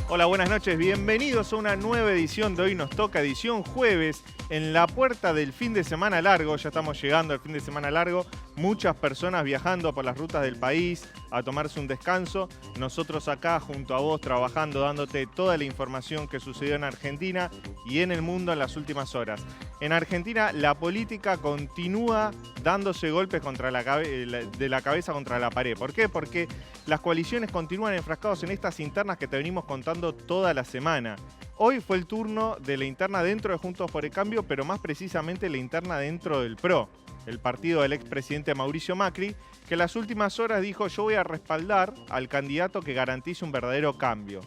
Hola, buenas noches, bienvenidos a una nueva edición de Hoy Nos Toca, edición jueves, en la puerta del fin de semana largo. Ya estamos llegando al fin de semana largo, muchas personas viajando por las rutas del país a tomarse un descanso. Nosotros acá junto a vos trabajando, dándote toda la información que sucedió en Argentina y en el mundo en las últimas horas. En Argentina la política continúa dándose golpes contra de la cabeza contra la pared. ¿Por qué? Porque las coaliciones continúan enfrascados en estas internas que te venimos contando toda la semana. Hoy fue el turno de la interna dentro de Juntos por el Cambio, pero más precisamente la interna dentro del PRO, el partido del expresidente Mauricio Macri, que en las últimas horas dijo: yo voy a respaldar al candidato que garantice un verdadero cambio.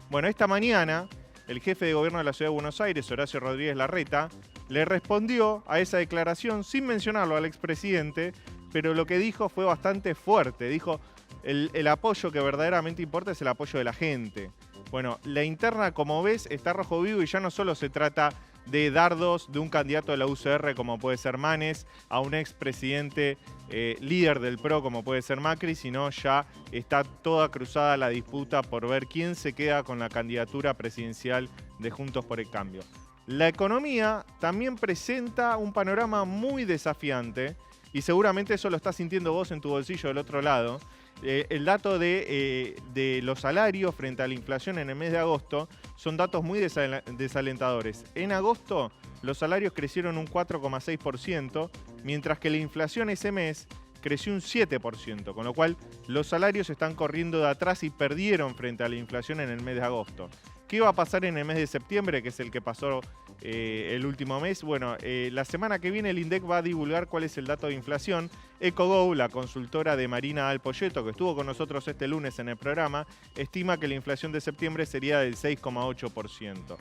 Bueno, esta mañana el jefe de gobierno de la Ciudad de Buenos Aires, Horacio Rodríguez Larreta, le respondió a esa declaración sin mencionarlo al expresidente, pero lo que dijo fue bastante fuerte. Dijo: el apoyo que verdaderamente importa es el apoyo de la gente. Bueno, la interna, como ves, está rojo vivo y ya no solo se trata de dardos de un candidato de la UCR como puede ser Manes a un expresidente líder del PRO como puede ser Macri, sino ya está toda cruzada la disputa por ver quién se queda con la candidatura presidencial de Juntos por el Cambio. La economía también presenta un panorama muy desafiante y seguramente eso lo estás sintiendo vos en tu bolsillo del otro lado. El dato de los salarios frente a la inflación en el mes de agosto son datos muy desalentadores. En agosto los salarios crecieron un 4,6%, mientras que la inflación ese mes creció un 7%, con lo cual los salarios están corriendo de atrás y perdieron frente a la inflación en el mes de agosto. ¿Qué va a pasar en el mes de septiembre, que es el que pasó el último mes? Bueno, la semana que viene el INDEC va a divulgar cuál es el dato de inflación. EcoGo, la consultora de Marina Alpoyeto, que estuvo con nosotros este lunes en el programa, estima que la inflación de septiembre sería del 6,8%.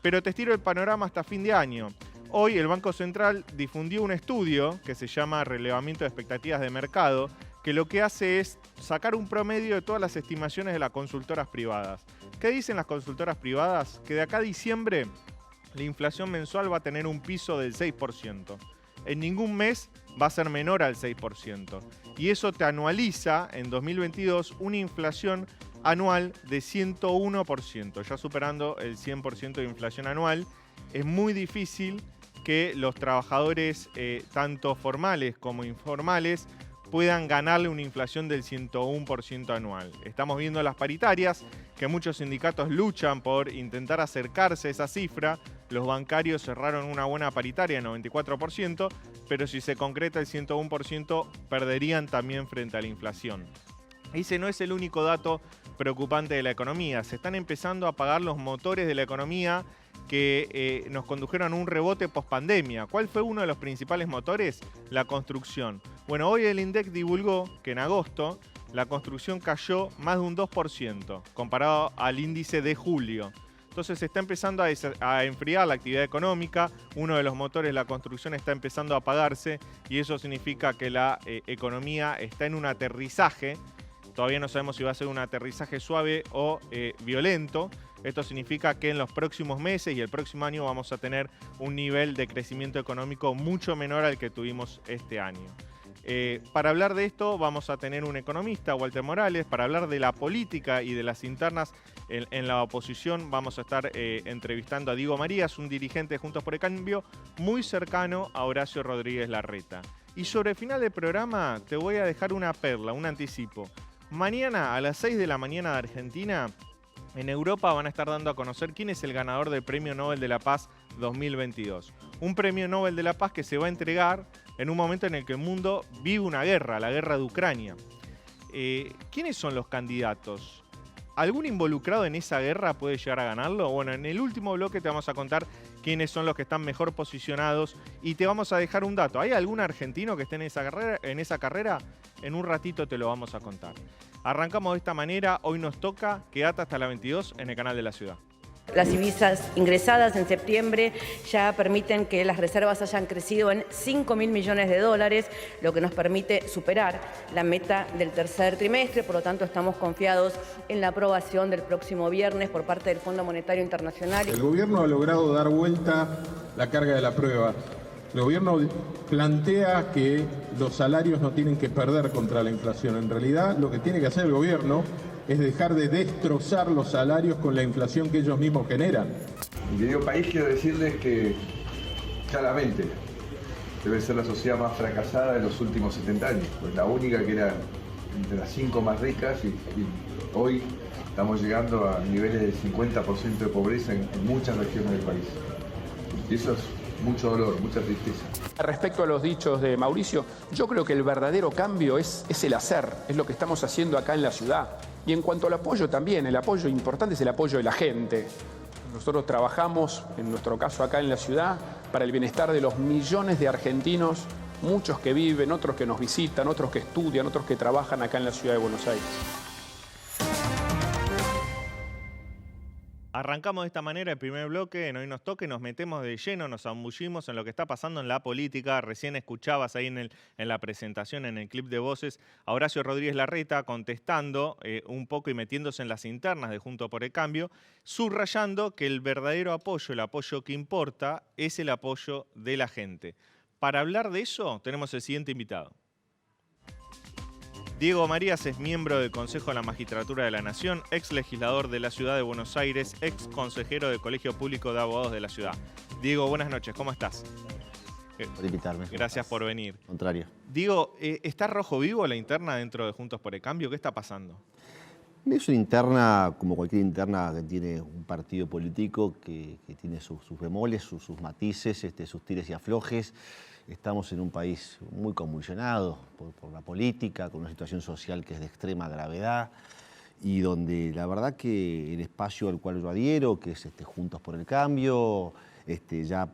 Pero te estiro el panorama hasta fin de año. Hoy el Banco Central difundió un estudio que se llama Relevamiento de Expectativas de Mercado, que lo que hace es sacar un promedio de todas las estimaciones de las consultoras privadas. ¿Qué dicen las consultoras privadas? Que de acá a diciembre la inflación mensual va a tener un piso del 6%. En ningún mes va a ser menor al 6%. Y eso te anualiza en 2022 una inflación anual de 101%, ya superando el 100% de inflación anual. Es muy difícil que los trabajadores, tanto formales como informales, puedan ganarle una inflación del 101% anual. Estamos viendo las paritarias, que muchos sindicatos luchan por intentar acercarse a esa cifra. Los bancarios cerraron una buena paritaria en 94%, pero si se concreta el 101%, perderían también frente a la inflación. Ese no es el único dato preocupante de la economía. Se están empezando a apagar los motores de la economía que nos condujeron a un rebote post-pandemia. ¿Cuál fue uno de los principales motores? La construcción. Bueno, hoy el INDEC divulgó que en agosto la construcción cayó más de un 2% comparado al índice de julio. Entonces se está empezando a enfriar la actividad económica, uno de los motores de la construcción está empezando a apagarse y eso significa que la economía está en un aterrizaje. Todavía no sabemos si va a ser un aterrizaje suave o violento. Esto significa que en los próximos meses y el próximo año vamos a tener un nivel de crecimiento económico mucho menor al que tuvimos este año. Para hablar de esto vamos a tener un economista, Walter Morales. Para hablar de la política y de las internas en la oposición vamos a estar entrevistando a Diego Marías, un dirigente de Juntos por el Cambio muy cercano a Horacio Rodríguez Larreta. Y sobre el final del programa te voy a dejar una perla, un anticipo. Mañana a las 6 de la mañana de Argentina, en Europa van a estar dando a conocer quién es el ganador del Premio Nobel de la Paz 2022. Un Premio Nobel de la Paz que se va a entregar en un momento en el que el mundo vive una guerra, la guerra de Ucrania. ¿Quiénes son los candidatos? ¿Algún involucrado en esa guerra puede llegar a ganarlo? Bueno, en el último bloque te vamos a contar quiénes son los que están mejor posicionados y te vamos a dejar un dato. ¿Hay algún argentino que esté en esa carrera? En un ratito te lo vamos a contar. Arrancamos de esta manera, hoy nos toca, quédate hasta la 22 en el canal de la ciudad. Las divisas ingresadas en septiembre ya permiten que las reservas hayan crecido en 5.000 millones de dólares, lo que nos permite superar la meta del tercer trimestre. Por lo tanto, estamos confiados en la aprobación del próximo viernes por parte del Fondo Monetario Internacional. El gobierno ha logrado dar vuelta la carga de la prueba. El gobierno plantea que los salarios no tienen que perder contra la inflación. En realidad, lo que tiene que hacer el gobierno es dejar de destrozar los salarios con la inflación que ellos mismos generan. Mi querido país, quiero decirles que claramente debe ser la sociedad más fracasada de los últimos 70 años, pues la única que era entre las 5 más ricas y hoy estamos llegando a niveles del 50% de pobreza en muchas regiones del país. Y eso es mucho dolor, mucha tristeza. Respecto a los dichos de Mauricio, yo creo que el verdadero cambio es el hacer, es lo que estamos haciendo acá en la ciudad. Y en cuanto al apoyo también, el apoyo importante es el apoyo de la gente. Nosotros trabajamos, en nuestro caso acá en la ciudad, para el bienestar de los millones de argentinos, muchos que viven, otros que nos visitan, otros que estudian, otros que trabajan acá en la ciudad de Buenos Aires. Arrancamos de esta manera el primer bloque, en Hoy Nos Toca, nos metemos de lleno, nos zambullimos en lo que está pasando en la política. Recién escuchabas ahí en la presentación, en el clip de voces, a Horacio Rodríguez Larreta contestando un poco y metiéndose en las internas de Juntos por el Cambio, subrayando que el verdadero apoyo, el apoyo que importa, es el apoyo de la gente. Para hablar de eso, tenemos el siguiente invitado. Diego Marías es miembro del Consejo de la Magistratura de la Nación, ex legislador de la Ciudad de Buenos Aires, ex consejero del Colegio Público de Abogados de la Ciudad. Diego, buenas noches, ¿cómo estás? Por invitarme. Gracias por venir. Contrario. Diego, ¿está rojo vivo la interna dentro de Juntos por el Cambio? ¿Qué está pasando? Es una interna, como cualquier interna que tiene un partido político, que tiene sus bemoles, sus matices, sus tires y aflojes. Estamos en un país muy convulsionado por la política, con una situación social que es de extrema gravedad y donde la verdad que el espacio al cual yo adhiero, que es Juntos por el Cambio, ya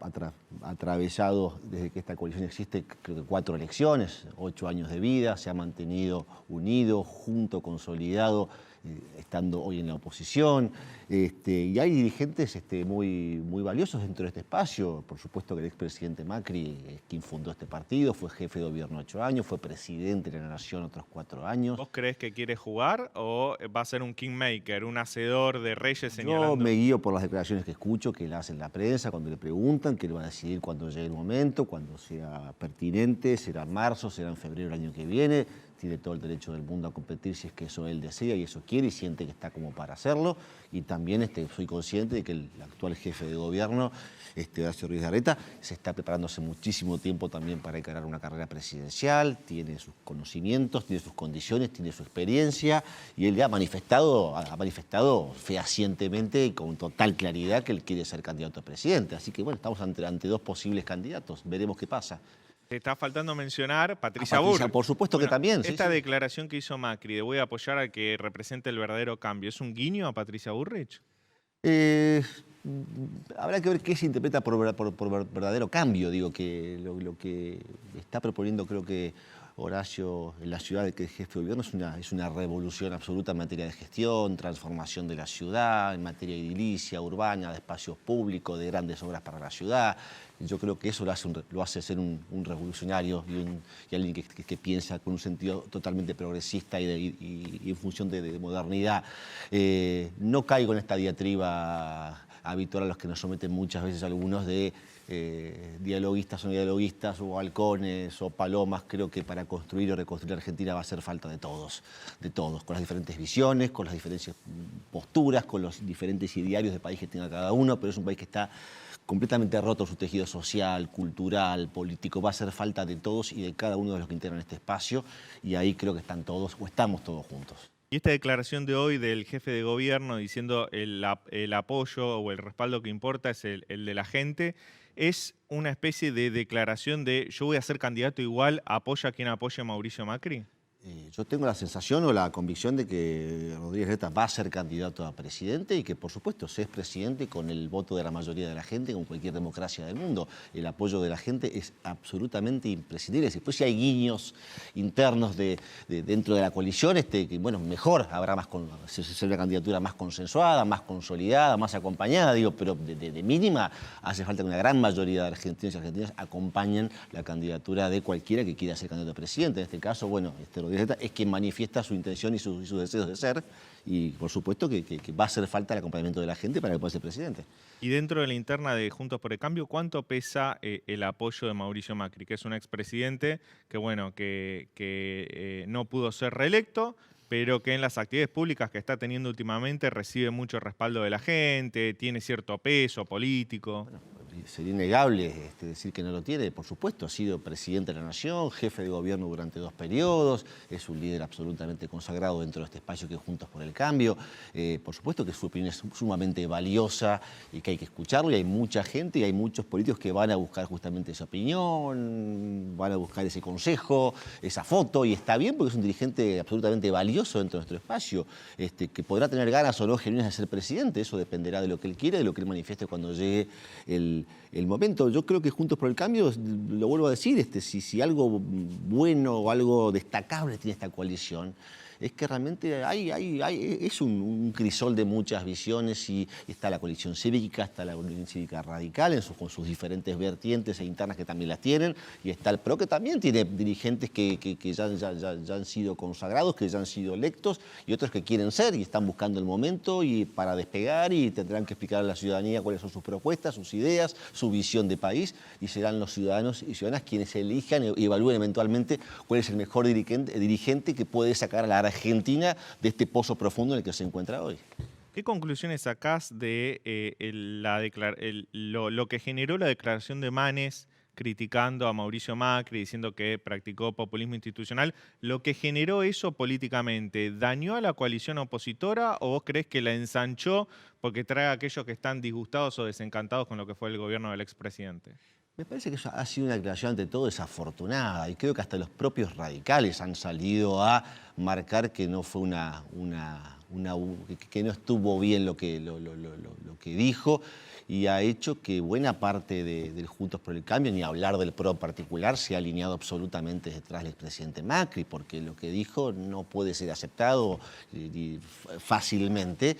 atravesado desde que esta coalición existe, creo que 4 elecciones, 8 años de vida, se ha mantenido unido, junto, consolidado, estando hoy en la oposición. Y hay dirigentes muy valiosos dentro de este espacio. Por supuesto que el expresidente Macri es quien fundó este partido, fue jefe de gobierno 8 años, fue presidente de la Nación otros 4 años. ¿Vos creés que quiere jugar o va a ser un kingmaker, un hacedor de reyes señalando? Yo me guío por las declaraciones que escucho, que le hacen la prensa, cuando le preguntan, que él va a decidir cuando llegue el momento, cuando sea pertinente, será en marzo, será en febrero del año que viene. Tiene todo el derecho del mundo a competir si es que eso él desea y eso quiere y siente que está como para hacerlo. Y también soy consciente de que el actual jefe de gobierno, Horacio Rodríguez Larreta, se está preparando hace muchísimo tiempo también para encarar una carrera presidencial, tiene sus conocimientos, tiene sus condiciones, tiene su experiencia y él ya ha manifestado fehacientemente y con total claridad que él quiere ser candidato a presidente. Así que bueno, estamos ante 2 posibles candidatos, veremos qué pasa. Te está faltando mencionar Patricia Bullrich. Por supuesto que también. Esta declaración que hizo Macri de voy a apoyar al que represente el verdadero cambio, ¿es un guiño a Patricia Bullrich? Habrá que ver qué se interpreta por verdadero cambio. Digo que lo que está proponiendo creo que Horacio en la ciudad de que es jefe de gobierno es una revolución absoluta en materia de gestión, transformación de la ciudad, en materia de edilicia, urbana, de espacios públicos, de grandes obras para la ciudad. Yo creo que eso lo hace ser un revolucionario y alguien que piensa con un sentido totalmente progresista y en función de modernidad. No caigo en esta diatriba habitual a los que nos someten muchas veces algunos de dialoguistas o no dialoguistas, o halcones o palomas. Creo que para construir o reconstruir Argentina va a hacer falta de todos, con las diferentes visiones, con las diferentes posturas, con los diferentes idearios de país que tenga cada uno, pero es un país que está completamente roto su tejido social, cultural, político. Va a hacer falta de todos y de cada uno de los que integran este espacio y ahí creo que están todos o estamos todos juntos. Y esta declaración de hoy del jefe de gobierno diciendo el apoyo o el respaldo que importa es el de la gente, ¿es una especie de declaración de yo voy a ser candidato igual, apoya a quien apoye a Mauricio Macri? Yo tengo la sensación o la convicción de que Rodríguez Larreta va a ser candidato a presidente y que, por supuesto, se es presidente con el voto de la mayoría de la gente, como cualquier democracia del mundo. El apoyo de la gente es absolutamente imprescindible. Después, si hay guiños internos dentro de la coalición, que, bueno, mejor, habrá será una candidatura más consensuada, más consolidada, más acompañada, pero de mínima hace falta que una gran mayoría de argentinos y argentinas acompañen la candidatura de cualquiera que quiera ser candidato a presidente. En este caso, bueno, Rodríguez Larreta es quien manifiesta su intención y sus deseos de ser, y por supuesto que va a hacer falta el acompañamiento de la gente para que pueda ser presidente. Y dentro de la interna de Juntos por el Cambio, ¿cuánto pesa el apoyo de Mauricio Macri, que es un expresidente que, bueno, que no pudo ser reelecto, pero que en las actividades públicas que está teniendo últimamente recibe mucho respaldo de la gente, tiene cierto peso político? Bueno, sería innegable decir que no lo tiene. Por supuesto, ha sido presidente de la Nación, jefe de gobierno durante 2 periodos, es un líder absolutamente consagrado dentro de este espacio que es Juntos por el Cambio. Por supuesto que su opinión es sumamente valiosa y que hay que escucharlo, y hay mucha gente y hay muchos políticos que van a buscar justamente esa opinión, van a buscar ese consejo, esa foto, y está bien porque es un dirigente absolutamente valioso dentro de nuestro espacio, que podrá tener ganas o no genuinas de ser presidente. Eso dependerá de lo que él quiera, de lo que él manifieste cuando llegue el momento. Yo creo que Juntos por el Cambio, lo vuelvo a decir, si algo bueno o algo destacable tiene esta coalición, es que realmente es un crisol de muchas visiones, y está la coalición cívica, está la coalición cívica radical con sus diferentes vertientes e internas que también las tienen, y está el PRO, que también tiene dirigentes que ya han sido consagrados, que ya han sido electos, y otros que quieren ser y están buscando el momento y para despegar, y tendrán que explicar a la ciudadanía cuáles son sus propuestas, sus ideas, su visión de país, y serán los ciudadanos y ciudadanas quienes elijan y evalúen eventualmente cuál es el mejor dirigente que puede sacar a la Argentina de este pozo profundo en el que se encuentra hoy. ¿Qué conclusiones sacás de lo que generó la declaración de Manes criticando a Mauricio Macri, diciendo que practicó populismo institucional? ¿Lo que generó eso políticamente dañó a la coalición opositora, o vos creés que la ensanchó porque trae a aquellos que están disgustados o desencantados con lo que fue el gobierno del expresidente? Me parece que eso ha sido una declaración ante todo desafortunada, y creo que hasta los propios radicales han salido a marcar que no fue que no estuvo bien lo que dijo, y ha hecho que buena parte del Juntos por el Cambio, ni hablar del PRO en particular, se ha alineado absolutamente detrás del expresidente Macri, porque lo que dijo no puede ser aceptado fácilmente.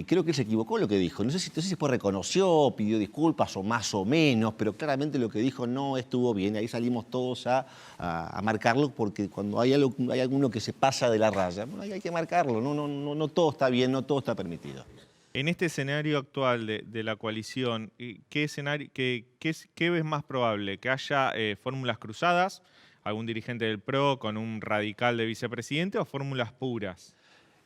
Creo que él se equivocó en lo que dijo. No sé si después reconoció, pidió disculpas o más o menos, pero claramente lo que dijo no estuvo bien. Ahí salimos todos a marcarlo, porque cuando hay alguno que se pasa de la raya, hay que marcarlo. No todo está bien, no todo está permitido. En este escenario actual de la coalición, ¿qué ves más probable? ¿Que haya fórmulas cruzadas, algún dirigente del PRO con un radical de vicepresidente, o fórmulas puras?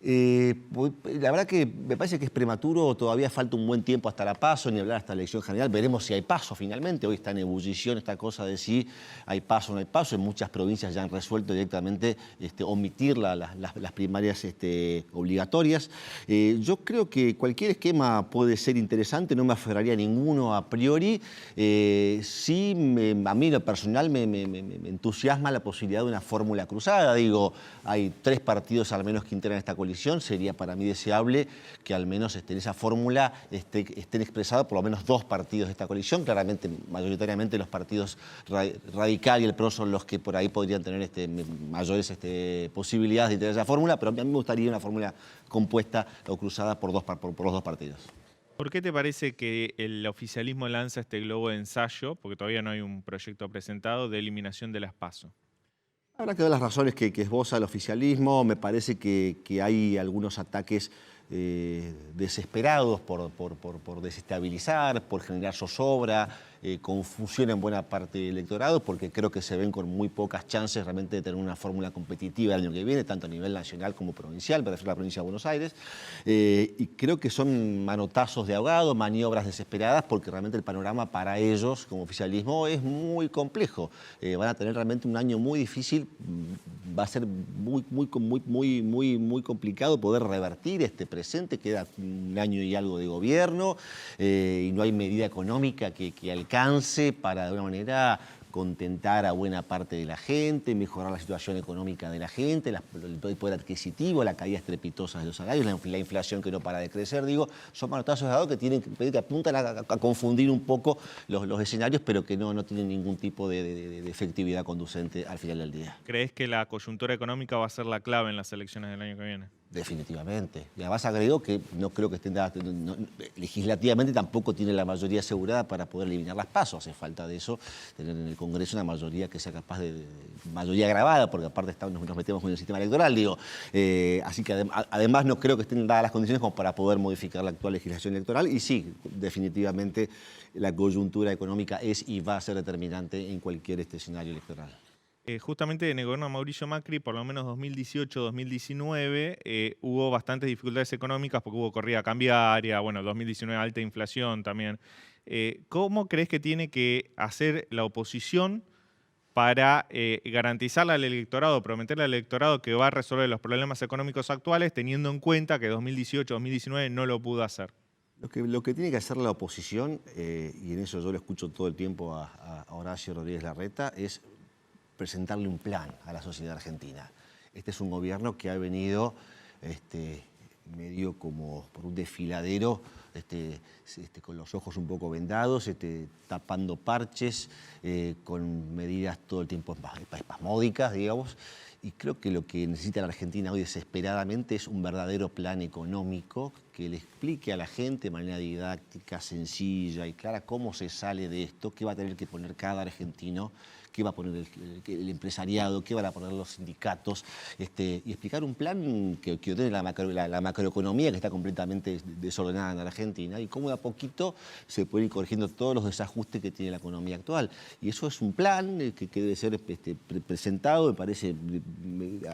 La verdad que me parece que es prematuro, todavía falta un buen tiempo hasta la PASO, ni hablar hasta la elección general. Veremos si hay PASO finalmente. Hoy está en ebullición esta cosa de si hay PASO o no hay PASO. En muchas provincias ya han resuelto directamente omitir las primarias obligatorias. Yo creo que cualquier esquema puede ser interesante, no me aferraría a ninguno a priori. Sí, a mí en lo personal me entusiasma la posibilidad de una fórmula cruzada. Digo, hay 3 partidos al menos que integran esta coalición. Sería para mí deseable que al menos en esa fórmula estén expresados por lo menos 2 partidos de esta coalición. Claramente, mayoritariamente los partidos Radical y el PRO son los que por ahí podrían tener mayores posibilidades de integrar esa fórmula, pero a mí me gustaría una fórmula compuesta o cruzada por los 2 partidos. ¿Por qué te parece que el oficialismo lanza este globo de ensayo, porque todavía no hay un proyecto presentado, de eliminación de las PASO? Habrá que ver las razones que esboza el oficialismo. Me parece que hay algunos ataques desesperados por desestabilizar, por generar zozobra, confusión en buena parte del electorado, porque creo que se ven con muy pocas chances realmente de tener una fórmula competitiva el año que viene, tanto a nivel nacional como provincial, para la provincia de Buenos Aires. Y creo que son manotazos de ahogado, maniobras desesperadas, porque realmente el panorama para ellos como oficialismo es muy complejo. Van a tener realmente un año muy difícil. Va a ser muy complicado poder revertir este presente. Queda un año y algo de gobierno, y no hay medida económica que alcance para de alguna manera contentar a buena parte de la gente, mejorar la situación económica de la gente, el poder adquisitivo, la caída estrepitosa de los salarios, la inflación que no para de crecer. Digo, son manotazos de dado que apuntan a confundir un poco los escenarios, pero que no tienen ningún tipo de efectividad conducente al final del día. ¿Crees que la coyuntura económica va a ser la clave en las elecciones del año que viene? Definitivamente. Y además agrego que no creo que estén legislativamente tampoco tiene la mayoría asegurada para poder eliminar las PASO. Hace falta de eso, tener en el Congreso una mayoría que sea capaz de mayoría grabada, porque aparte nos metemos con el sistema electoral, digo. Así que además no creo que estén dadas las condiciones como para poder modificar la actual legislación electoral. Y sí, definitivamente la coyuntura económica es y va a ser determinante en cualquier escenario electoral. Justamente en el gobierno de Mauricio Macri, por lo menos 2018-2019, hubo bastantes dificultades económicas porque hubo corrida cambiaria, bueno, 2019 alta inflación también. ¿Cómo crees que tiene que hacer la oposición para garantizarle al electorado, prometerle al electorado que va a resolver los problemas económicos actuales, teniendo en cuenta que 2018-2019 no lo pudo hacer? Lo que tiene que hacer la oposición, y en eso yo lo escucho todo el tiempo a Horacio Rodríguez Larreta, es presentarle un plan a la sociedad argentina. Este es un gobierno que ha venido medio como por un desfiladero, con los ojos un poco vendados, tapando parches, con medidas todo el tiempo espasmódicas, digamos. Y creo que lo que necesita la Argentina hoy desesperadamente es un verdadero plan económico que le explique a la gente de manera didáctica, sencilla y clara cómo se sale de esto, qué va a tener que poner cada argentino, qué va a poner el empresariado, qué van a poner los sindicatos, y explicar un plan que ordene la macroeconomía que está completamente desordenada en la Argentina y cómo de a poquito se pueden ir corrigiendo todos los desajustes que tiene la economía actual. Y eso es un plan que debe ser presentado, me parece,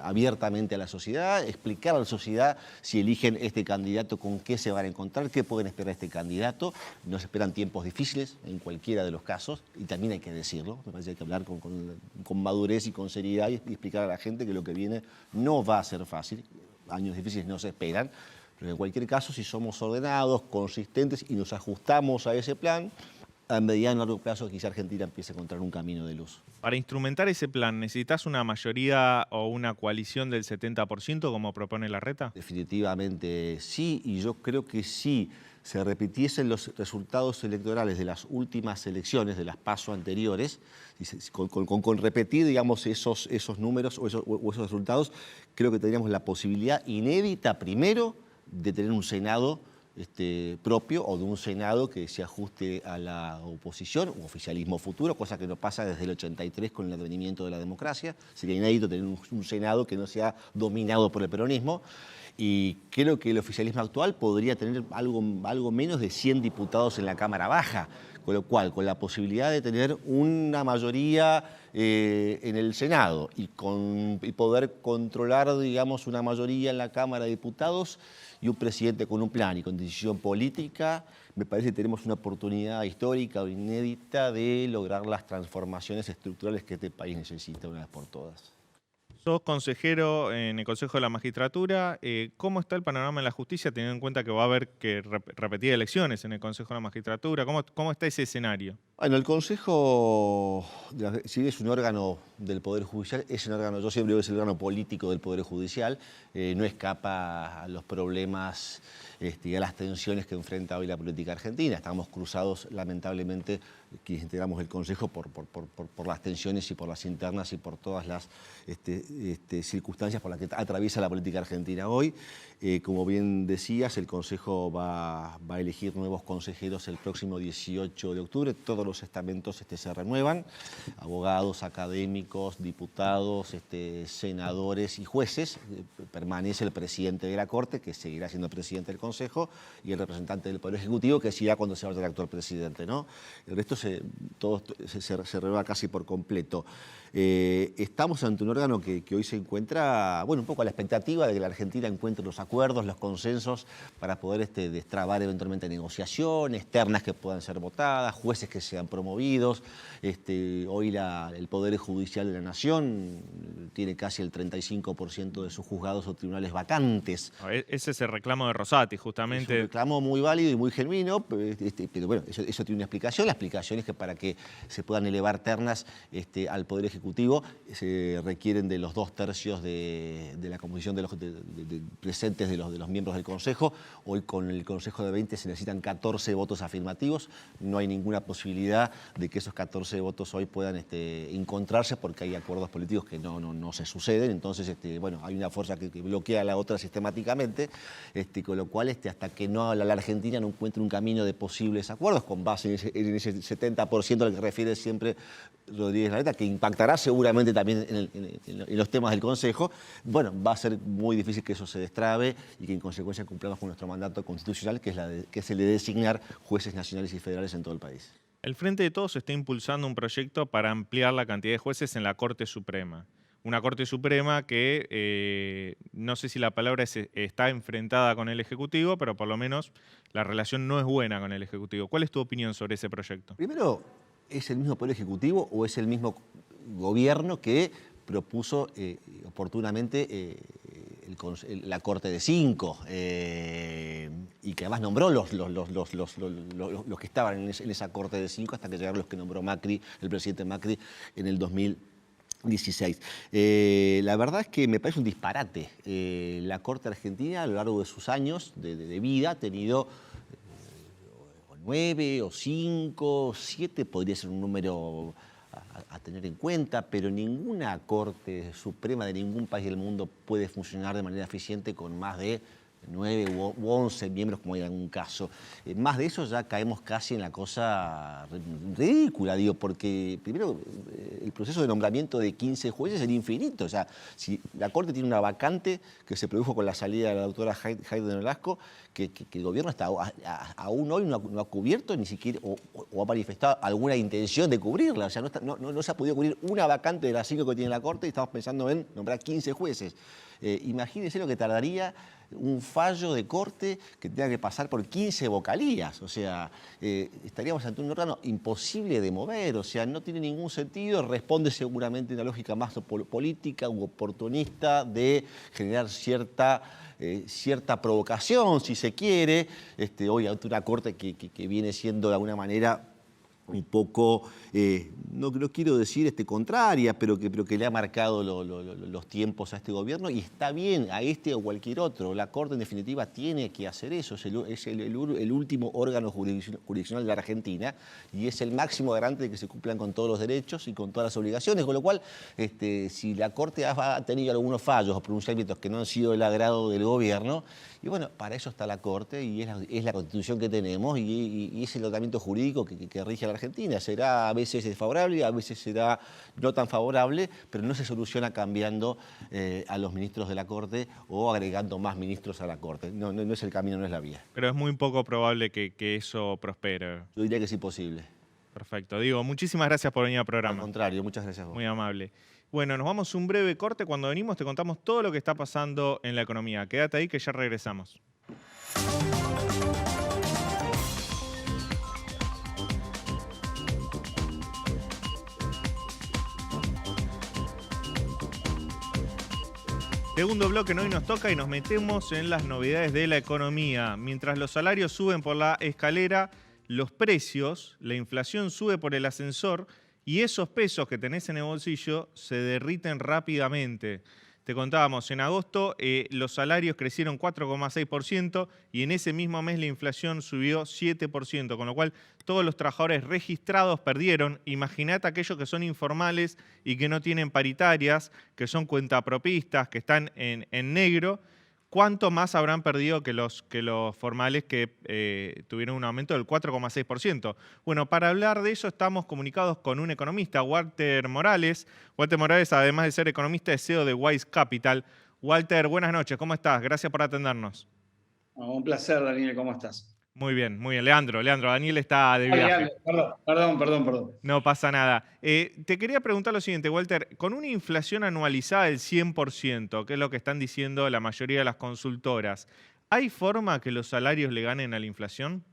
abiertamente a la sociedad, explicar a la sociedad si eligen este candidato con qué se van a encontrar, qué pueden esperar este candidato. Nos esperan tiempos difíciles en cualquiera de los casos y también hay que decirlo, me parece que hay que hablar con madurez y con seriedad y explicar a la gente que lo que viene no va a ser fácil, años difíciles no se esperan, pero en cualquier caso si somos ordenados, consistentes y nos ajustamos a ese plan, a mediano y largo plazo quizá Argentina empiece a encontrar un camino de luz. Para instrumentar ese plan, ¿necesitas una mayoría o una coalición del 70% como propone Larreta? Definitivamente sí, y yo creo que sí se repitiesen los resultados electorales de las últimas elecciones, de las PASO anteriores, con repetir, digamos, esos números o esos resultados, creo que tendríamos la posibilidad inédita, primero, de tener un Senado propio o de un Senado que se ajuste a la oposición, un oficialismo futuro, cosa que no pasa desde el 83 con el advenimiento de la democracia. Sería inédito tener un Senado que no sea dominado por el peronismo. Y creo que el oficialismo actual podría tener algo menos de 100 diputados en la Cámara Baja, con lo cual, con la posibilidad de tener una mayoría en el Senado y poder controlar, digamos, una mayoría en la Cámara de Diputados y un presidente con un plan y con decisión política, me parece que tenemos una oportunidad histórica o inédita de lograr las transformaciones estructurales que este país necesita una vez por todas. Sos consejero en el Consejo de la Magistratura. ¿Cómo está el panorama en la justicia, teniendo en cuenta que va a haber que repetir elecciones en el Consejo de la Magistratura? ¿Cómo está ese escenario? Bueno, el Consejo, si es un órgano del Poder Judicial, es un órgano, yo siempre digo que es el órgano político del Poder Judicial, no escapa a los problemas y a las tensiones que enfrenta hoy la política argentina. Estamos cruzados, lamentablemente, quienes integramos el Consejo por las tensiones y por las internas y por todas las circunstancias por las que atraviesa la política argentina hoy. Como bien decías, el Consejo va a elegir nuevos consejeros el próximo 18 de octubre. Todos los estamentos se renuevan, abogados, académicos, diputados, senadores y jueces. Permanece el presidente de la Corte, que seguirá siendo presidente del Consejo, y el representante del Poder Ejecutivo, que seguirá cuando se vaya el actual presidente, ¿no? El resto todo se renueva casi por completo. Estamos ante un órgano que que hoy se encuentra, bueno, un poco a la expectativa de que la Argentina encuentre los acuerdos, los consensos para poder destrabar eventualmente negociaciones, ternas que puedan ser votadas, jueces que sean promovidos. Hoy el Poder Judicial de la Nación tiene casi el 35% de sus juzgados o tribunales vacantes. Ese es el reclamo de Rosati, justamente. Es un reclamo muy válido y muy genuino, pero bueno, eso tiene una explicación. La explicación es que para que se puedan elevar ternas al Poder Ejecutivo se requieren de los 2/3 de la composición de los presentes de los miembros del Consejo. Hoy con el Consejo de 20 se necesitan 14 votos afirmativos. No hay ninguna posibilidad de que esos 14 votos hoy puedan encontrarse porque hay acuerdos políticos que no se suceden. Entonces, bueno, hay una fuerza que bloquea a la otra sistemáticamente, con lo cual hasta que la Argentina no encuentre un camino de posibles acuerdos con base en ese 70% al que refiere siempre Rodríguez Larreta, que impactará seguramente también en los temas del Consejo, bueno, va a ser muy difícil que eso se destrabe y que en consecuencia cumplamos con nuestro mandato constitucional, que es el de designar jueces nacionales y federales en todo el país. El Frente de Todos está impulsando un proyecto para ampliar la cantidad de jueces en la Corte Suprema. Una Corte Suprema que no sé si la palabra está enfrentada con el Ejecutivo, pero por lo menos la relación no es buena con el Ejecutivo. ¿Cuál es tu opinión sobre ese proyecto? Primero, ¿es el mismo Poder Ejecutivo o es el mismo gobierno que propuso oportunamente la Corte de 5 y que además nombró los que estaban en esa Corte de 5 hasta que llegaron los que nombró Macri, el presidente Macri, en el 2016. La verdad es que me parece un disparate. La Corte Argentina a lo largo de sus años de vida ha tenido 9 o 5, 7 podría ser un número a tener en cuenta, pero ninguna Corte Suprema de ningún país del mundo puede funcionar de manera eficiente con más de 9 u 11 miembros, como hay en algún caso. Más de eso ya caemos casi en la cosa ridícula, digo, porque primero el proceso de nombramiento de 15 jueces es infinito. O sea, si la Corte tiene una vacante que se produjo con la salida de la doctora Heide Nolasco, que el gobierno aún hoy no ha cubierto ni siquiera, o ha manifestado alguna intención de cubrirla. O sea, no se ha podido cubrir una vacante de las 5 que tiene la Corte y estamos pensando en nombrar 15 jueces. Imagínense lo que tardaría un fallo de corte que tenga que pasar por 15 vocalías. O sea, estaríamos ante un órgano imposible de mover. O sea, no tiene ningún sentido. Responde seguramente a una lógica más política u oportunista de generar cierta provocación, si se quiere. Hoy ante una corte que viene siendo de alguna manera un poco, no quiero decir contraria, pero que le ha marcado los tiempos a este gobierno, y está bien, a este o cualquier otro. La Corte, en definitiva, tiene que hacer eso. Es el último órgano jurisdiccional de la Argentina y es el máximo garante de que se cumplan con todos los derechos y con todas las obligaciones. Con lo cual, si la Corte ha tenido algunos fallos o pronunciamientos que no han sido del agrado del gobierno, y bueno, para eso está la Corte y es la Constitución que tenemos y es el ordenamiento jurídico que rige a la Argentina. Será a veces desfavorable, a veces será no tan favorable, pero no se soluciona cambiando a los ministros de la Corte o agregando más ministros a la Corte. No es el camino, no es la vía. Pero es muy poco probable que eso prospere. Yo diría que es imposible. Perfecto. Diego, muchísimas gracias por venir al programa. Al contrario, muchas gracias a vos. Muy amable. Bueno, nos vamos a un breve corte. Cuando venimos te contamos todo lo que está pasando en la economía. Quédate ahí que ya regresamos. Segundo bloque, hoy nos toca y nos metemos en las novedades de la economía. Mientras los salarios suben por la escalera, los precios, la inflación sube por el ascensor y esos pesos que tenés en el bolsillo se derriten rápidamente. Te contábamos, en agosto los salarios crecieron 4,6% y en ese mismo mes la inflación subió 7%, con lo cual todos los trabajadores registrados perdieron. Imagínate aquellos que son informales y que no tienen paritarias, que son cuentapropistas, que están en negro. ¿Cuánto más habrán perdido que los formales que tuvieron un aumento del 4,6%? Bueno, para hablar de eso estamos comunicados con un economista, Walter Morales. Walter Morales, además de ser economista, es CEO de Wise Capital. Walter, buenas noches, ¿cómo estás? Gracias por atendernos. Un placer, Daniel, ¿cómo estás? Muy bien, muy bien. Leandro, Daniel está de Dale, viaje. dale, perdón. No pasa nada. Te quería preguntar lo siguiente, Walter. Con una inflación anualizada del 100%, que es lo que están diciendo la mayoría de las consultoras, ¿hay forma que los salarios le ganen a la inflación?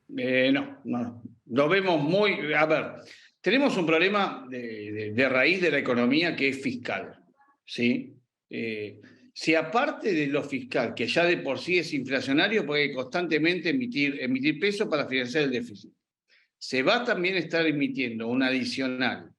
No. Lo vemos muy... A ver, tenemos un problema de raíz de la economía que es fiscal, ¿sí? Si aparte de lo fiscal, que ya de por sí es inflacionario, puede constantemente emitir peso para financiar el déficit, se va también a estar emitiendo un adicional.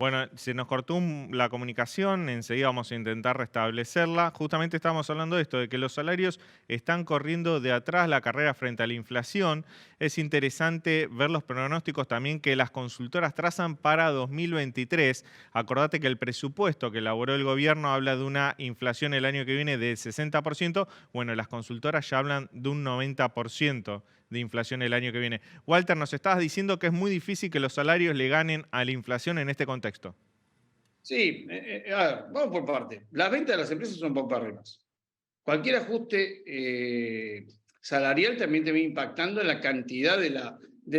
Bueno, se nos cortó la comunicación, enseguida vamos a intentar restablecerla. Justamente estábamos hablando de esto, de que los salarios están corriendo de atrás la carrera frente a la inflación. Es interesante ver los pronósticos también que las consultoras trazan para 2023. Acordate que el presupuesto que elaboró el gobierno habla de una inflación el año que viene del 60%. Bueno, las consultoras ya hablan de un 90% de inflación el año que viene. Walter, nos estabas diciendo que es muy difícil que los salarios le ganen a la inflación en este contexto. Sí, a ver, vamos por parte. Las ventas de las empresas son paupérrimas. Cualquier ajuste salarial también te va impactando en la cantidad de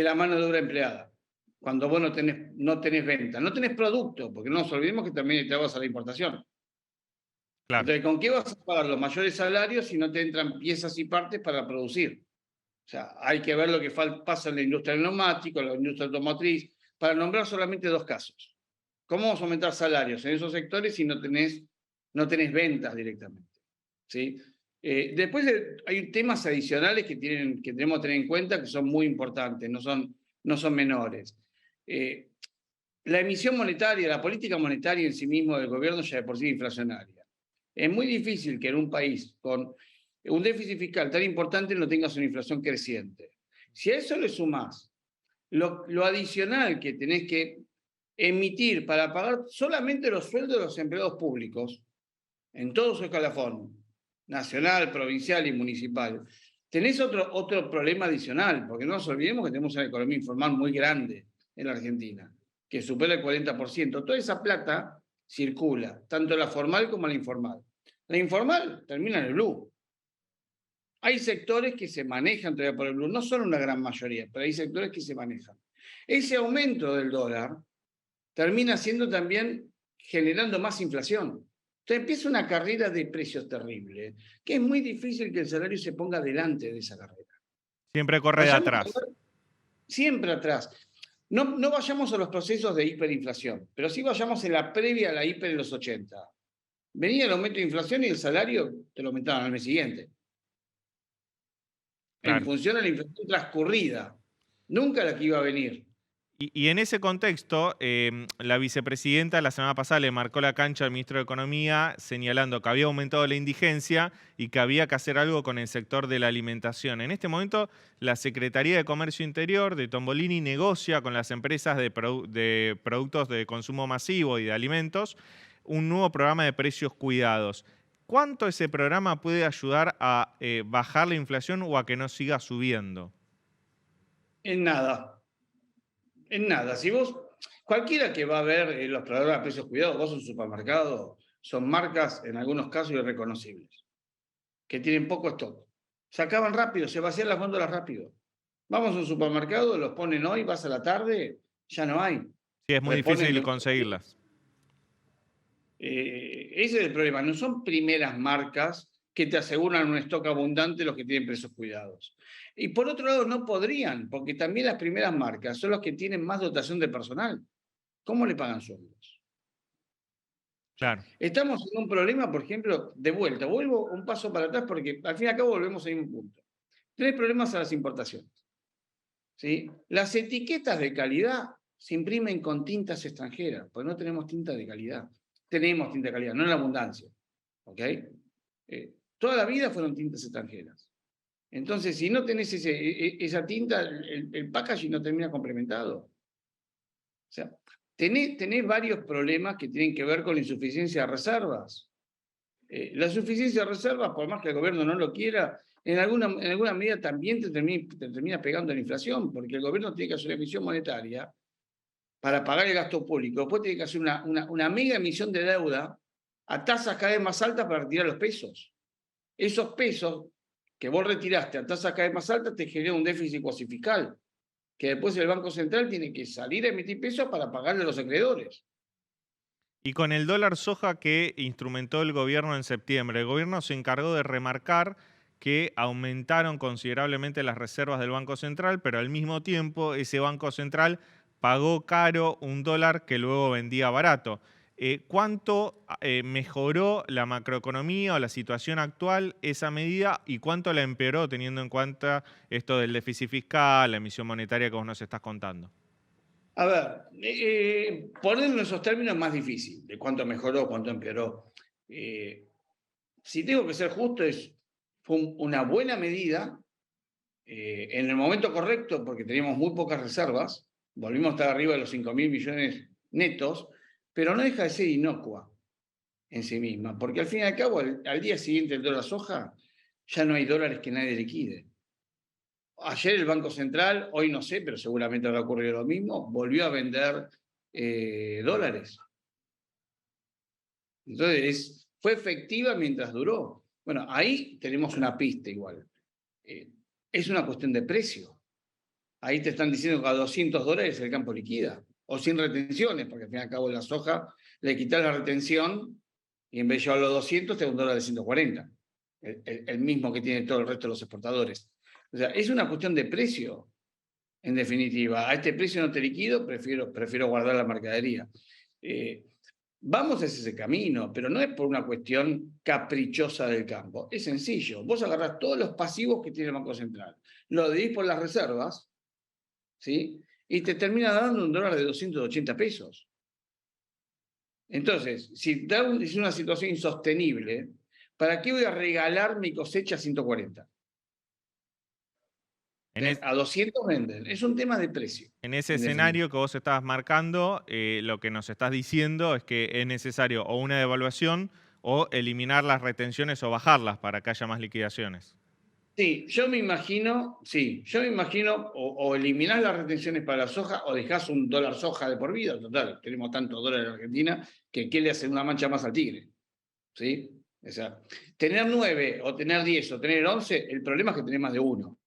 la mano de obra empleada. Cuando vos no tenés venta, no tenés producto, porque no nos olvidemos que también te vas a la importación. Claro. Entonces, ¿con qué vas a pagar los mayores salarios si no te entran piezas y partes para producir? O sea, hay que ver lo que pasa en la industria del neumático, en la industria automotriz, para nombrar solamente dos casos. ¿Cómo vamos a aumentar salarios en esos sectores si no tenés ventas directamente? ¿Sí? Después hay temas adicionales que tenemos que tener en cuenta que son muy importantes, no son menores. La emisión monetaria, la política monetaria en sí mismo del gobierno ya de por sí es inflacionaria. Es muy difícil que en un país con un déficit fiscal tan importante no tengas una inflación creciente. Si a eso le sumás lo adicional que tenés que emitir para pagar solamente los sueldos de los empleados públicos, en todo su escalafón, nacional, provincial y municipal, tenés otro problema adicional, porque no nos olvidemos que tenemos una economía informal muy grande en la Argentina, que supera el 40%. Toda esa plata circula, tanto la formal como la informal. La informal termina en el blue. Hay sectores que se manejan todavía por el blue, no son una gran mayoría, pero hay sectores que se manejan. Ese aumento del dólar termina siendo también generando más inflación. Entonces empieza una carrera de precios terrible, que es muy difícil que el salario se ponga delante de esa carrera. Siempre corre de atrás. Siempre atrás. No vayamos a los procesos de hiperinflación, pero sí vayamos en la previa a la hiper en los 80. Venía el aumento de inflación y el salario te lo aumentaban al mes siguiente. Claro. En función de la inflación transcurrida, nunca la que iba a venir. Y en ese contexto, la vicepresidenta la semana pasada le marcó la cancha al ministro de Economía señalando que había aumentado la indigencia y que había que hacer algo con el sector de la alimentación. En este momento, la Secretaría de Comercio Interior de Tombolini negocia con las empresas de productos de consumo masivo y de alimentos un nuevo programa de precios cuidados. ¿Cuánto ese programa puede ayudar a bajar la inflación o a que no siga subiendo? En nada. En nada. Si vos, cualquiera que va a ver los programas de precios cuidados, vos en un supermercado, son marcas, en algunos casos, irreconocibles, que tienen poco stock. Se acaban rápido, se vacían las góndolas rápido. Vamos a un supermercado, los ponen hoy, vas a la tarde, ya no hay. Sí, es muy difícil conseguirlas. Ese es el problema. No son primeras marcas que te aseguran un stock abundante los que tienen precios cuidados. Y por otro lado no podrían, porque también las primeras marcas son los que tienen más dotación de personal. ¿Cómo le pagan sueldos? Claro. Estamos en un problema, por ejemplo, de vuelta. Vuelvo un paso para atrás porque al fin y al cabo volvemos a un punto. Tenés problemas a las importaciones. ¿Sí? Las etiquetas de calidad se imprimen con tintas extranjeras, porque no tenemos tinta de calidad. Tenemos tinta de calidad, no en la abundancia. ¿Ok? Toda la vida fueron tintas extranjeras. Entonces, si no tenés esa tinta, el packaging no termina complementado. O sea, tenés varios problemas que tienen que ver con la insuficiencia de reservas. La insuficiencia de reservas, por más que el gobierno no lo quiera, en alguna medida también te termina pegando la inflación, porque el gobierno tiene que hacer una emisión monetaria para pagar el gasto público. Después tiene que hacer una mega emisión de deuda a tasas cada vez más altas para retirar los pesos. Esos pesos que vos retiraste a tasas cada vez más altas te genera un déficit cuasi fiscal, que después el Banco Central tiene que salir a emitir pesos para pagarle a los acreedores. Y con el dólar soja que instrumentó el gobierno en septiembre, el gobierno se encargó de remarcar que aumentaron considerablemente las reservas del Banco Central, pero al mismo tiempo ese Banco Central pagó caro un dólar que luego vendía barato. ¿Cuánto mejoró la macroeconomía o la situación actual esa medida y cuánto la empeoró teniendo en cuenta esto del déficit fiscal, la emisión monetaria que vos nos estás contando? A ver, ponerlo en esos términos es más difícil, de cuánto mejoró, cuánto empeoró. Si tengo que ser justo, fue una buena medida en el momento correcto, porque teníamos muy pocas reservas, volvimos a estar arriba de los 5.000 millones netos, pero no deja de ser inocua en sí misma, porque al fin y al cabo, al día siguiente del dólar soja, ya no hay dólares que nadie liquide. Ayer el Banco Central, hoy no sé, pero seguramente habrá ocurrido lo mismo, volvió a vender dólares. Entonces, fue efectiva mientras duró. Bueno, ahí tenemos una pista igual. Es una cuestión de precio. Ahí te están diciendo que a $200 el campo liquida, o sin retenciones, porque al fin y al cabo la soja le quitas la retención y en vez de llevarlo a 200 te da un dólar de 140, el mismo que tiene todo el resto de los exportadores. O sea, es una cuestión de precio, en definitiva. A este precio no te liquido, prefiero guardar la mercadería. Vamos hacia ese camino, pero no es por una cuestión caprichosa del campo. Es sencillo. Vos agarrás todos los pasivos que tiene el Banco Central, lo dividís por las reservas, ¿sí? Y te termina dando un dólar de 280 pesos. Entonces, si es una situación insostenible, ¿para qué voy a regalar mi cosecha a 140? A 200 venden. Es un tema de precio. En ese escenario que vos estabas marcando, lo que nos estás diciendo es que es necesario o una devaluación o eliminar las retenciones o bajarlas para que haya más liquidaciones. Sí, yo me imagino, o eliminás las retenciones para la soja o dejás un dólar soja de por vida. Total, tenemos tantos dólares en Argentina que ¿qué le hace una mancha más al tigre? ¿Sí? O sea, tener 9 o tener 10 o tener 11, el problema es que tenés más de uno.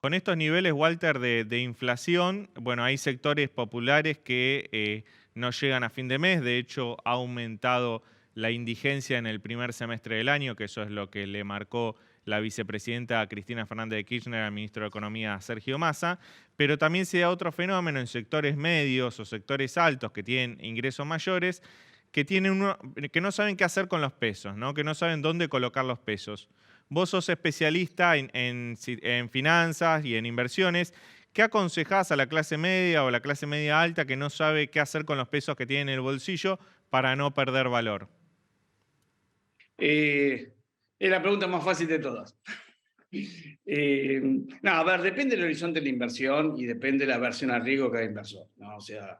Con estos niveles, Walter, de inflación, bueno, hay sectores populares que no llegan a fin de mes. De hecho, ha aumentado la indigencia en el primer semestre del año, que eso es lo que le marcó la vicepresidenta Cristina Fernández de Kirchner al ministro de Economía Sergio Massa. Pero también se da otro fenómeno en sectores medios o sectores altos que tienen ingresos mayores, que no saben qué hacer con los pesos, ¿no? Que no saben dónde colocar los pesos. Vos sos especialista en finanzas y en inversiones. ¿Qué aconsejás a la clase media o la clase media alta que no sabe qué hacer con los pesos que tiene en el bolsillo para no perder valor? Es la pregunta más fácil de todas. A ver, depende del horizonte de la inversión y depende de la aversión al riesgo de cada inversor, ¿no? O sea,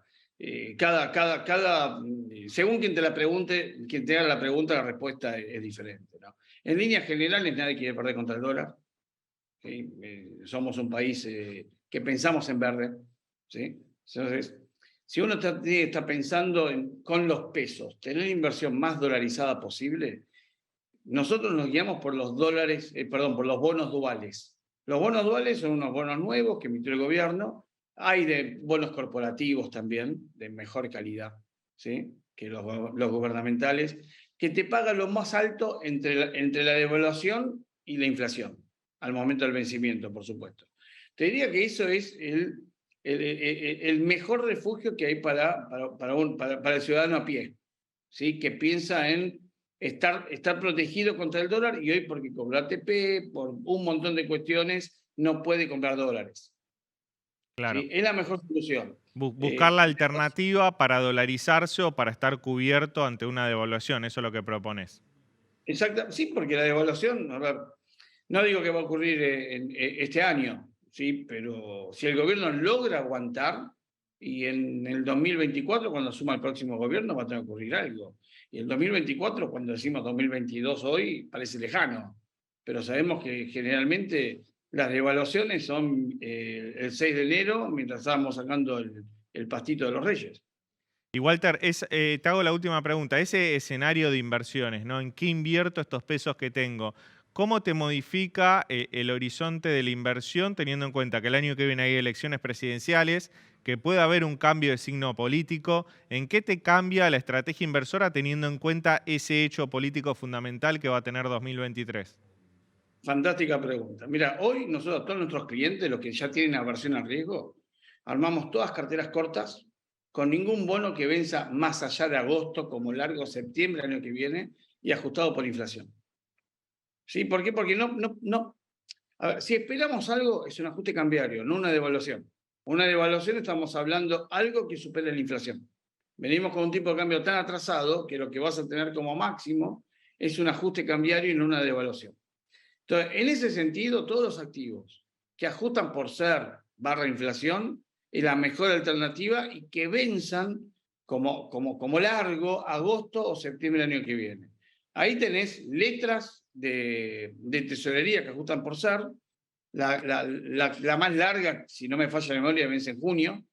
según quien te haga la pregunta, la respuesta es diferente, ¿no? En líneas generales, nadie quiere perder contra el dólar. ¿Sí? Somos un país que pensamos en verde. ¿Sí? Entonces, si uno está pensando con los pesos, tener la inversión más dolarizada posible, nosotros nos guiamos por los por los bonos duales. Los bonos duales son unos bonos nuevos que emitió el gobierno. Hay de bonos corporativos también, de mejor calidad, ¿sí? Que los gubernamentales, que te pagan lo más alto entre la devaluación y la inflación, al momento del vencimiento, por supuesto. Te diría que eso es el mejor refugio que hay para el ciudadano a pie, ¿sí? Que piensa en estar protegido contra el dólar y hoy porque cobró ATP, por un montón de cuestiones, no puede comprar dólares. Claro. ¿Sí? Es la mejor solución. Buscar la alternativa para dolarizarse o para estar cubierto ante una devaluación, eso es lo que propones. Exacto, sí, porque la devaluación, a ver, no digo que va a ocurrir este año, ¿sí? Pero si el gobierno logra aguantar, y en el 2024, cuando asuma el próximo gobierno, va a tener que ocurrir algo. Y el 2024, cuando decimos 2022 hoy, parece lejano, pero sabemos que generalmente las devaluaciones son el 6 de enero, mientras estábamos sacando el pastito de los reyes. Y Walter, te hago la última pregunta. Ese escenario de inversiones, ¿no? ¿En qué invierto estos pesos que tengo? ¿Cómo te modifica el horizonte de la inversión teniendo en cuenta que el año que viene hay elecciones presidenciales, que puede haber un cambio de signo político? ¿En qué te cambia la estrategia inversora teniendo en cuenta ese hecho político fundamental que va a tener 2023? Fantástica pregunta. Mira, hoy nosotros, todos nuestros clientes, los que ya tienen aversión al riesgo, armamos todas carteras cortas, con ningún bono que venza más allá de agosto, como largo septiembre del año que viene, y ajustado por inflación. ¿Sí? ¿Por qué? Porque no. A ver, si esperamos algo, es un ajuste cambiario, no una devaluación. Una devaluación estamos hablando algo que supere la inflación. Venimos con un tipo de cambio tan atrasado que lo que vas a tener como máximo es un ajuste cambiario y no una devaluación. Entonces, en ese sentido, todos los activos que ajustan por ser / inflación es la mejor alternativa y que venzan como largo agosto o septiembre del año que viene. Ahí tenés letras de tesorería que ajustan por ser. La más larga, si no me falla la memoria, vence en junio.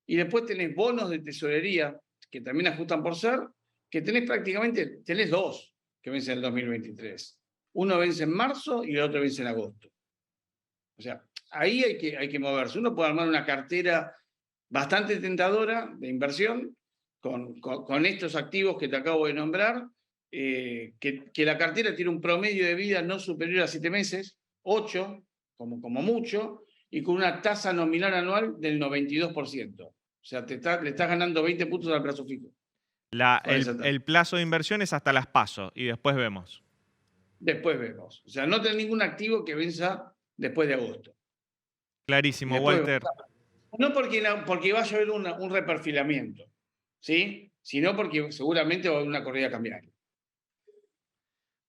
Y después tenés bonos de tesorería que también ajustan por ser, que tenés dos que vencen en el 2023. Uno vence en marzo y el otro vence en agosto. O sea, ahí hay que moverse. Uno puede armar una cartera bastante tentadora de inversión con estos activos que te acabo de nombrar, que la cartera tiene un promedio de vida no superior a 7 meses, 8 como mucho, y con una tasa nominal anual del 92%. O sea, le estás ganando 20 puntos al plazo fijo. El plazo de inversión es hasta las PASO y después vemos. Después vemos. O sea, no tenés ningún activo que venza después de agosto. Clarísimo, Walter. No porque vaya a haber un reperfilamiento, ¿sí? Sino porque seguramente va a haber una corrida cambiaria.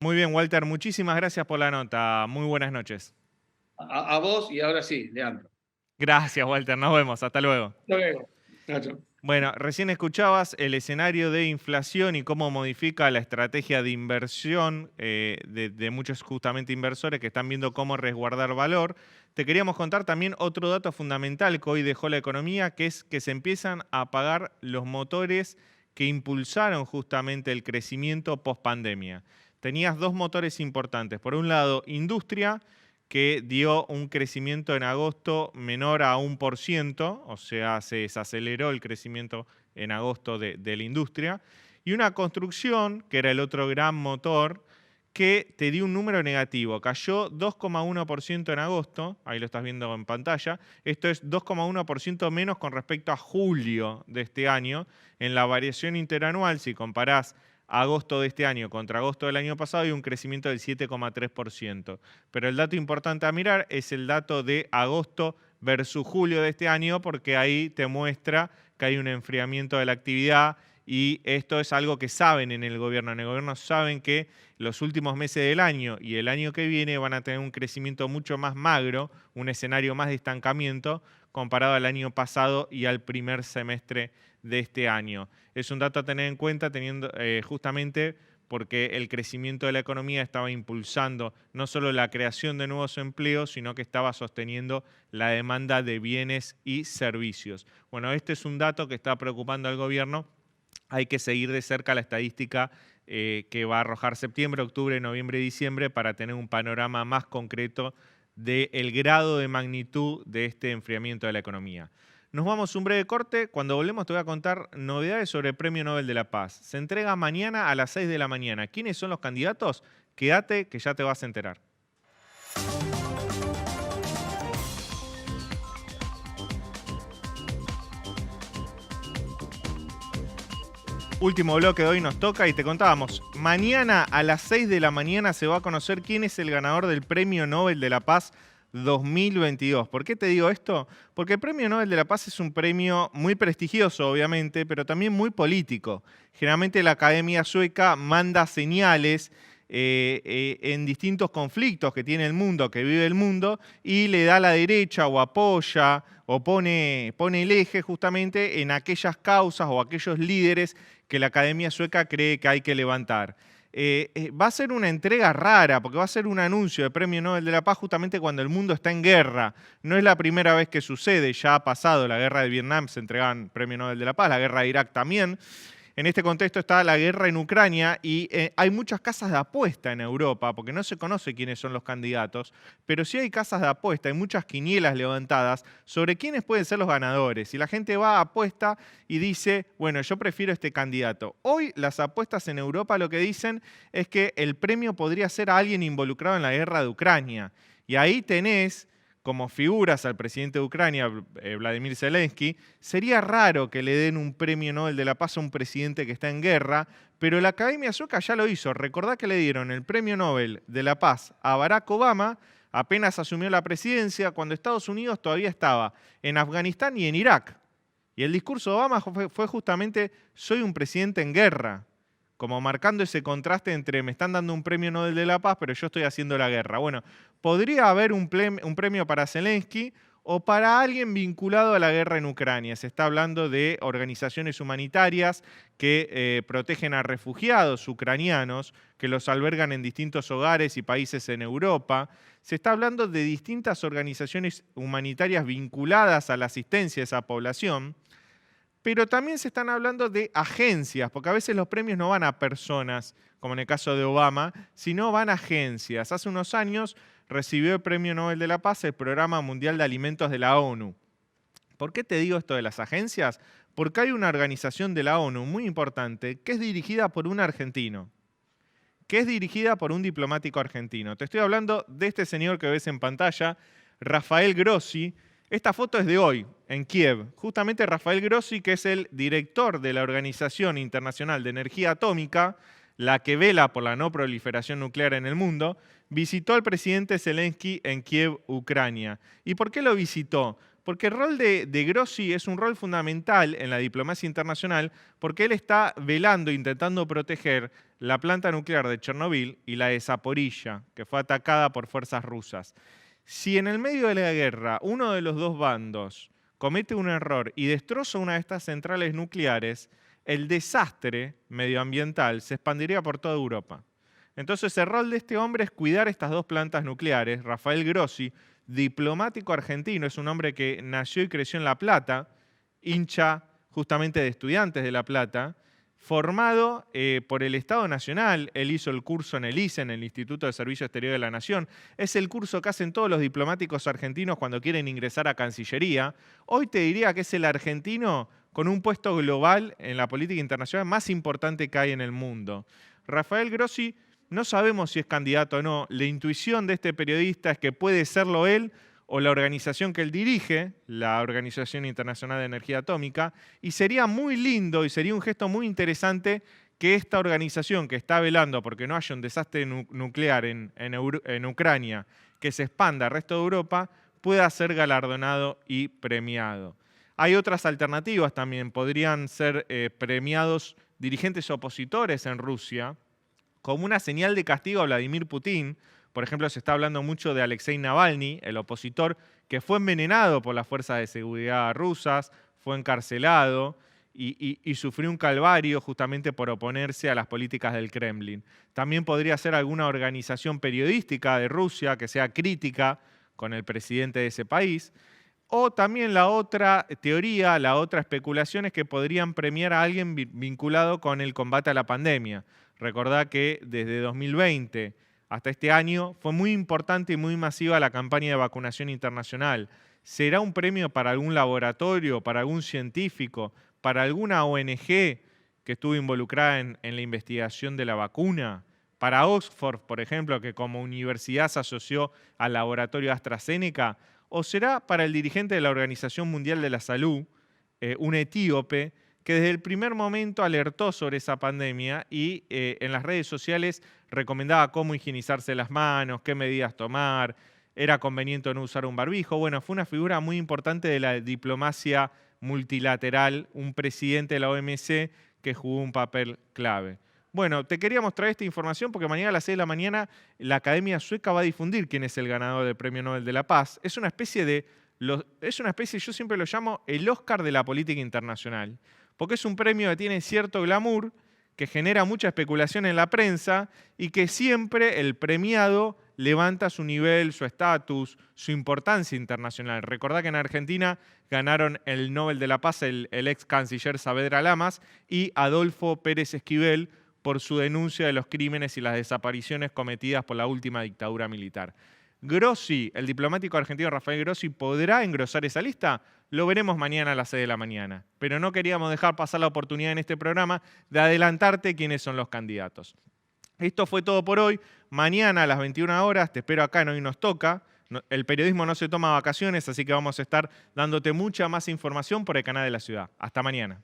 Muy bien, Walter. Muchísimas gracias por la nota. Muy buenas noches. A vos y ahora sí, Leandro. Gracias, Walter. Nos vemos. Hasta luego. Hasta luego. Chao. Bueno, recién escuchabas el escenario de inflación y cómo modifica la estrategia de inversión de muchos justamente inversores que están viendo cómo resguardar valor. Te queríamos contar también otro dato fundamental que hoy dejó la economía, que es que se empiezan a apagar los motores que impulsaron justamente el crecimiento post-pandemia. Tenías dos motores importantes. Por un lado, industria, que dio un crecimiento en agosto menor a 1%, o sea, se desaceleró el crecimiento en agosto de la industria, y una construcción, que era el otro gran motor, que te dio un número negativo. Cayó 2,1% en agosto, ahí lo estás viendo en pantalla, esto es 2,1% menos con respecto a julio de este año. En la variación interanual, si comparás agosto de este año contra agosto del año pasado, hay un crecimiento del 7,3%. Pero el dato importante a mirar es el dato de agosto versus julio de este año, porque ahí te muestra que hay un enfriamiento de la actividad y esto es algo que saben en el gobierno. En el gobierno saben que los últimos meses del año y el año que viene van a tener un crecimiento mucho más magro, un escenario más de estancamiento comparado al año pasado y al primer semestre de este año. Es un dato a tener en cuenta justamente porque el crecimiento de la economía estaba impulsando no solo la creación de nuevos empleos, sino que estaba sosteniendo la demanda de bienes y servicios. Bueno, este es un dato que está preocupando al gobierno. Hay que seguir de cerca la estadística que va a arrojar septiembre, octubre, noviembre y diciembre para tener un panorama más concreto del grado de magnitud de este enfriamiento de la economía. Nos vamos a un breve corte. Cuando volvemos te voy a contar novedades sobre el Premio Nobel de la Paz. Se entrega mañana a las 6 de la mañana. ¿Quiénes son los candidatos? Quédate que ya te vas a enterar. Último bloque de hoy nos toca y te contábamos. Mañana a las 6 de la mañana se va a conocer quién es el ganador del Premio Nobel de la Paz 2022. ¿Por qué te digo esto? Porque el Premio Nobel de la Paz es un premio muy prestigioso, obviamente, pero también muy político. Generalmente la Academia Sueca manda señales en distintos conflictos que tiene el mundo, que vive el mundo, y le da a la derecha o apoya o pone el eje justamente en aquellas causas o aquellos líderes que la Academia Sueca cree que hay que levantar. va a ser una entrega rara, porque va a ser un anuncio de Premio Nobel de la Paz justamente cuando el mundo está en guerra. No es la primera vez que sucede, ya ha pasado, la guerra de Vietnam se entregaban Premio Nobel de la Paz, la guerra de Irak también. En este contexto está la guerra en Ucrania y hay muchas casas de apuesta en Europa, porque no se conoce quiénes son los candidatos, pero sí hay casas de apuesta, hay muchas quinielas levantadas sobre quiénes pueden ser los ganadores. Y la gente va, apuesta y dice, bueno, yo prefiero este candidato. Hoy las apuestas en Europa lo que dicen es que el premio podría ser a alguien involucrado en la guerra de Ucrania. Y ahí tenés como figuras al presidente de Ucrania, Vladimir Zelensky. Sería raro que le den un premio Nobel de la Paz a un presidente que está en guerra, pero la Academia Sueca ya lo hizo. Recordá que le dieron el premio Nobel de la Paz a Barack Obama apenas asumió la presidencia, cuando Estados Unidos todavía estaba en Afganistán y en Irak. Y el discurso de Obama fue justamente, soy un presidente en guerra, como marcando ese contraste entre me están dando un premio Nobel de la Paz, pero yo estoy haciendo la guerra. Bueno, podría haber un premio para Zelensky o para alguien vinculado a la guerra en Ucrania. Se está hablando de organizaciones humanitarias que protegen a refugiados ucranianos, que los albergan en distintos hogares y países en Europa. Se está hablando de distintas organizaciones humanitarias vinculadas a la asistencia a esa población. Pero también se están hablando de agencias, porque a veces los premios no van a personas, como en el caso de Obama, sino van a agencias. Hace unos años recibió el Premio Nobel de la Paz el Programa Mundial de Alimentos de la ONU. ¿Por qué te digo esto de las agencias? Porque hay una organización de la ONU muy importante que es dirigida por un argentino, que es dirigida por un diplomático argentino. Te estoy hablando de este señor que ves en pantalla, Rafael Grossi. Esta foto es de hoy, en Kiev. Justamente Rafael Grossi, que es el director de la Organización Internacional de Energía Atómica, la que vela por la no proliferación nuclear en el mundo, visitó al presidente Zelensky en Kiev, Ucrania. ¿Y por qué lo visitó? Porque el rol de Grossi es un rol fundamental en la diplomacia internacional, porque él está velando, intentando proteger la planta nuclear de Chernobyl y la de Zaporilla, que fue atacada por fuerzas rusas. Si en el medio de la guerra uno de los dos bandos comete un error y destroza una de estas centrales nucleares, el desastre medioambiental se expandiría por toda Europa. Entonces el rol de este hombre es cuidar estas dos plantas nucleares. Rafael Grossi, diplomático argentino, es un hombre que nació y creció en La Plata, hincha justamente de Estudiantes de La Plata, formado por el Estado Nacional. Él hizo el curso en el ISE, en el Instituto de Servicio Exterior de la Nación. Es el curso que hacen todos los diplomáticos argentinos cuando quieren ingresar a Cancillería. Hoy te diría que es el argentino con un puesto global en la política internacional más importante que hay en el mundo. Rafael Grossi, no sabemos si es candidato o no. La intuición de este periodista es que puede serlo él o la organización que él dirige, la Organización Internacional de Energía Atómica, y sería muy lindo y sería un gesto muy interesante que esta organización que está velando porque no haya un desastre nuclear en Ucrania, que se expanda al resto de Europa, pueda ser galardonado y premiado. Hay otras alternativas también. Podrían ser premiados dirigentes opositores en Rusia, como una señal de castigo a Vladimir Putin. Por ejemplo, se está hablando mucho de Alexei Navalny, el opositor que fue envenenado por las fuerzas de seguridad rusas, fue encarcelado y sufrió un calvario justamente por oponerse a las políticas del Kremlin. También podría ser alguna organización periodística de Rusia que sea crítica con el presidente de ese país. O también la otra teoría, la otra especulación es que podrían premiar a alguien vinculado con el combate a la pandemia. Recordá que desde 2020 hasta este año fue muy importante y muy masiva la campaña de vacunación internacional. ¿Será un premio para algún laboratorio, para algún científico, para alguna ONG que estuvo involucrada en la investigación de la vacuna? Para Oxford, por ejemplo, que como universidad se asoció al laboratorio AstraZeneca. ¿O será para el dirigente de la Organización Mundial de la Salud, un etíope, que desde el primer momento alertó sobre esa pandemia y en las redes sociales recomendaba cómo higienizarse las manos, qué medidas tomar, era conveniente no usar un barbijo? Bueno, fue una figura muy importante de la diplomacia multilateral, un presidente de la OMC que jugó un papel clave. Bueno, te quería mostrar esta información porque mañana a las 6 de la mañana la Academia Sueca va a difundir quién es el ganador del Premio Nobel de la Paz. Es una especie, yo siempre lo llamo el Oscar de la política internacional, porque es un premio que tiene cierto glamour, que genera mucha especulación en la prensa y que siempre el premiado levanta su nivel, su estatus, su importancia internacional. Recordá que en Argentina ganaron el Nobel de la Paz el ex canciller Saavedra Lamas y Adolfo Pérez Esquivel por su denuncia de los crímenes y las desapariciones cometidas por la última dictadura militar. Grossi, el diplomático argentino Rafael Grossi, ¿podrá engrosar esa lista? Lo veremos mañana a las 6 de la mañana. Pero no queríamos dejar pasar la oportunidad en este programa de adelantarte quiénes son los candidatos. Esto fue todo por hoy. Mañana a las 21 horas, te espero acá en Hoy Nos Toca. El periodismo no se toma vacaciones, así que vamos a estar dándote mucha más información por el canal de la ciudad. Hasta mañana.